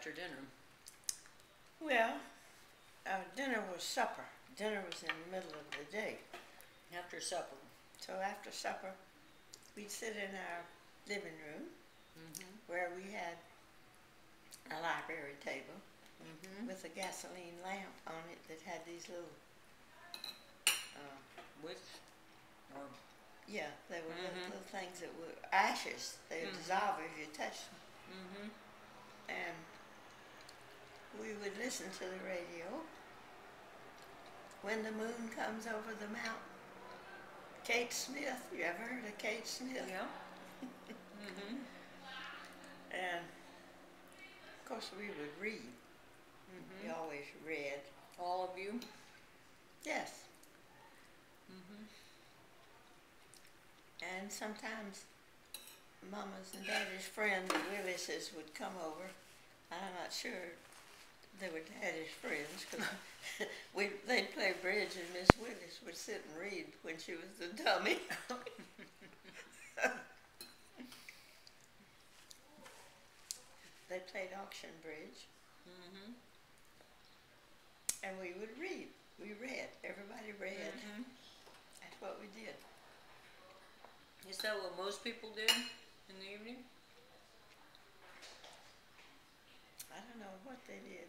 after dinner? Well, our dinner was supper. Dinner was in the middle of the day. After supper. So after supper, we'd sit in our living room where we had a library table with a gasoline lamp on it that had these little Wicks? Or yeah, they were little things that were ashes. They would dissolve if you touched them. And we would listen to the radio. When the Moon Comes Over the Mountain. Kate Smith. You ever heard of Kate Smith? Yeah. And of course we would read. We always read. All of you? Yes. And sometimes Mama's and Daddy's friends, the Willises, would come over. I'm not sure they were Daddy's friends because they'd play bridge and Miss Willis would sit and read when she was the dummy. They played auction bridge. And we would read. We read. Everybody read. That's what we did. Is that what most people did in the evening? I don't know what they did.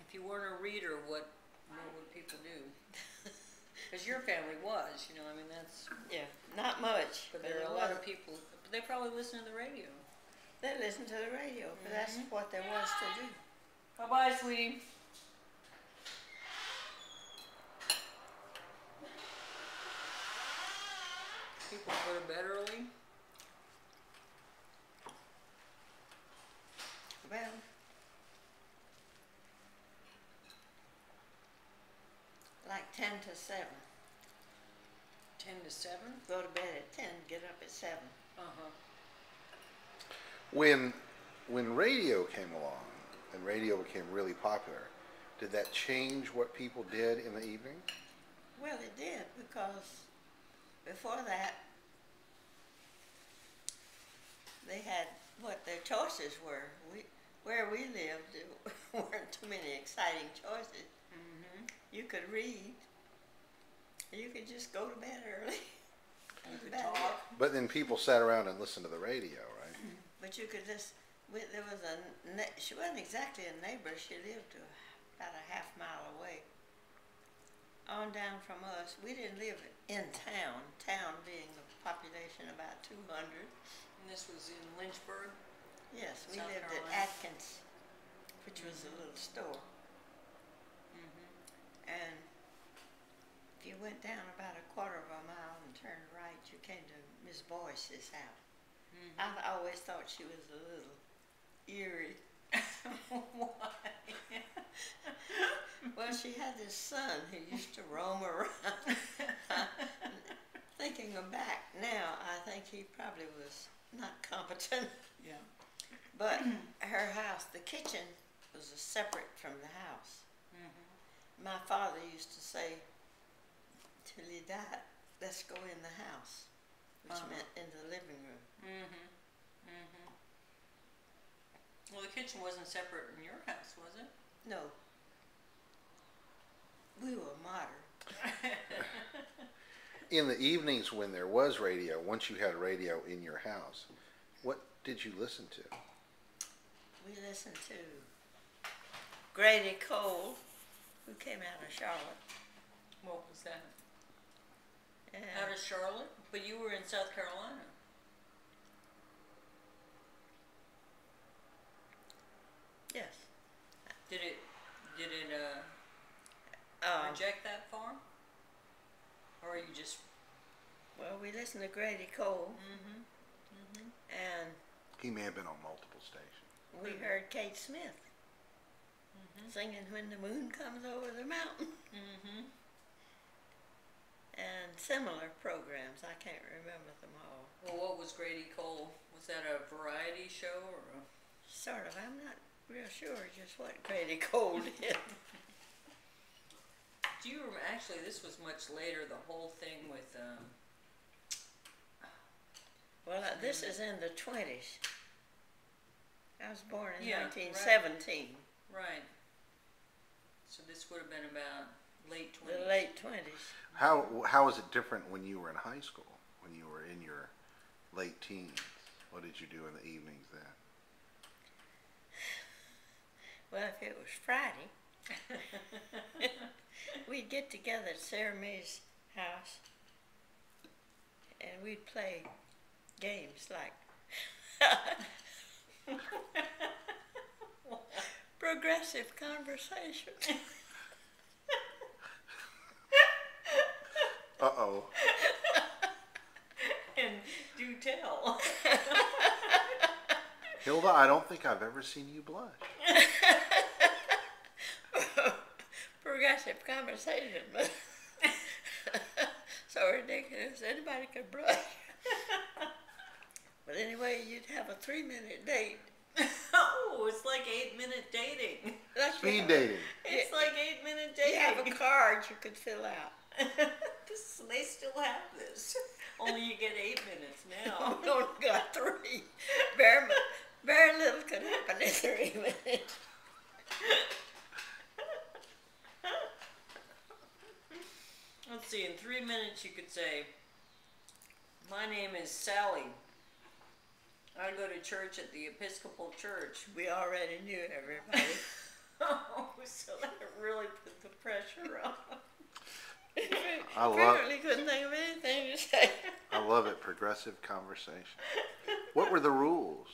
If you weren't a reader, what would people do? Because your family was, you know, I mean, that's... Yeah, not much. But there are a lot of people, they probably listen to the radio. They listened to the radio, but that's what there was to do. Bye-bye, sweetie. People go to bed early? Well, like 10 to 7. 10 to 7? Go to bed at 10, get up at 7. When radio came along and radio became really popular, did that change what people did in the evening? Well, it did, because before that, they had what their choices were. Where we lived, there weren't too many exciting choices. You could read. You could just go to bed early. You could talk. But then people sat around and listened to the radio, right? But you could just, there was she wasn't exactly a neighbor. She lived about a half mile away. On down from us, we didn't live in town. Town being a population about 200. And this was in Lynchburg? Yes, we South lived Carolina. at Atkins, which was a little store. And if you went down about a quarter of a mile and turned right, you came to Miss Boyce's house. I always thought she was a little eerie. Why? Well, she had this son who used to roam around. Thinking back now, I think he probably was not competent. Yeah. But her house, the kitchen, was separate from the house. My father used to say, till he died, let's go in the house, which meant in the living room. Well, the kitchen wasn't separate in your house, was it? No. We were modern. In the evenings when there was radio, once you had radio in your house, what did you listen to? We listened to Grady Cole, who came out of Charlotte. What was that? And Out of Charlotte? But you were in South Carolina. yes. Did it project that far? Or you just... Well, we listened to Grady Cole, and He may have been on multiple stations. we heard Kate Smith singing When the Moon Comes Over the Mountain. And similar programs. I can't remember them all. Well, what was Grady Cole? Was that a variety show or a... Sort of. I'm not real sure just what Grady Cole did. Do you remember, actually this was much later, the whole thing with Well, this is in the 20s. I was born in Yeah, 1917. Right. So this would have been about late The 20s. late 20s. How was it different when you were in high school? When you were in your late teens? What did you do in the evenings then? Well, if it was Friday, we'd get together at Sarah Mae's house and we'd play games like progressive conversation. Uh-oh. And do tell. Hilda, I don't think I've ever seen you blush. Progressive conversation. So ridiculous, anybody could blush. But anyway, you'd have a 3-minute date. Oh, it's like 8-minute dating. Like Speed dating. It's like 8-minute You have a dating. card you could fill out. They still have this. Only you get 8 minutes now. We only got 3. Very little could happen in 3 minutes. Let's see, in 3 minutes you could say, my name is Sally. I go to church at the Episcopal Church. We already knew everybody. Oh, so that really put the pressure on. I love Apparently couldn't think of anything to say. I love it. Progressive conversation. What were the rules?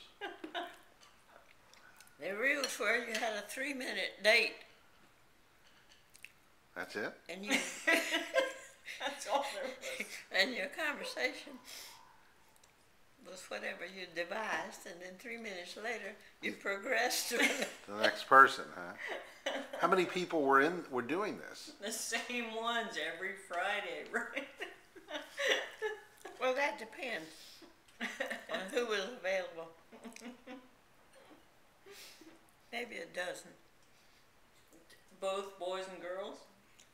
The rules were you had a 3-minute date That's it? and you That's all there was. and your conversation was whatever you devised, and then 3 minutes later you progressed to The next person, huh? How many people were doing this? The same ones every Friday, right? Well, that depends on who was available. Maybe a dozen. Both boys and girls?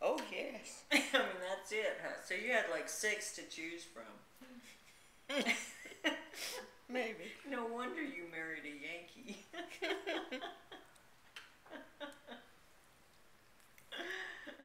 Oh, yes. I mean, that's it, huh? So you had like 6 to choose from. Maybe. No wonder you married